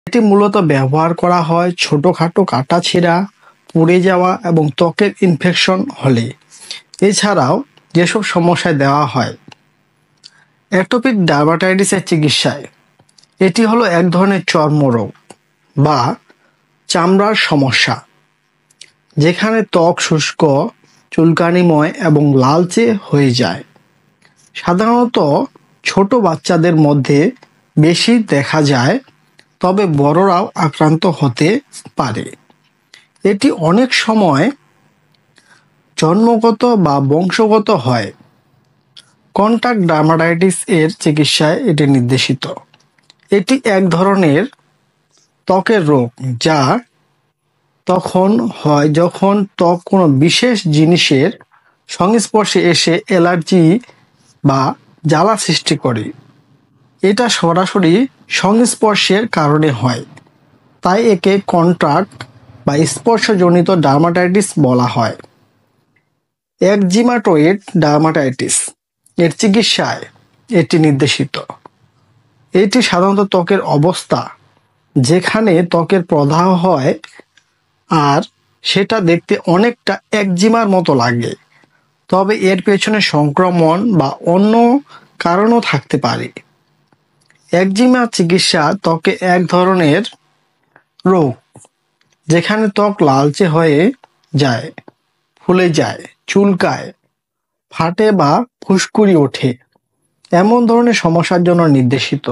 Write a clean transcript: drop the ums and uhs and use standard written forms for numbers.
এটি মূলত ব্যবহার করা হয় ছোটখাটো কাটাছেঁড়া, পুড়ে যাওয়া এবং ত্বকের ইনফেকশন হলে। এছাড়াও যেসব সমস্যায় দেওয়া হয় অ্যাটোপিক ডার্মাটাইটিসের চিকিৎসায়, এটি হলো এক ধরনের চর্মরোগ বা চামড়ার সমস্যা, যেখানে ত্বক শুষ্ক, চুলকানিময় এবং লালচে হয়ে যায়। সাধারণত ছোট বাচ্চাদের মধ্যে বেশি দেখা যায়, তবে বড়রাও আক্রান্ত হতে পারে। এটি অনেক সময় জন্মগত বা বংশগত হয়। কন্টাক্ট ডার্মাটাইটিস এর চিকিৎসায় এটি নির্দেশিত। এটি এক ধরনের ত্বকের রোগ যা তখন হয় যখন ত্বক কোনো বিশেষ জিনিসের সংস্পর্শে এসে অ্যালার্জি বা জ্বালা সৃষ্টি করে। এটা সরাসরি সংস্পর্শের কারণে হয়, তাই একে কন্ট্রাক্ট বা স্পর্শজনিত ডার্মাটাইটিস বলা হয়। একজিমাটোয়েড ডার্মাটাইটিস এর চিকিৎসায় এটি নির্দেশিত। এটি সাধারণত ত্বকের অবস্থা যেখানে ত্বকের প্রদাহ হয় আর সেটা দেখতে অনেকটা একজিমার মতো লাগে, তবে এর পেছনে সংক্রমণ বা অন্য কারণও থাকতে পারে। একজিমা চিকিৎসা ত্বকে এক ধরনের রোগ যেখানে ত্বক লালচে হয়ে যায়, ফুলে যায়, চুলকায়, ফাটে বা ফুসকুড়ি ওঠে, এমন ধরনের সমস্যার জন্য নির্দেশিত।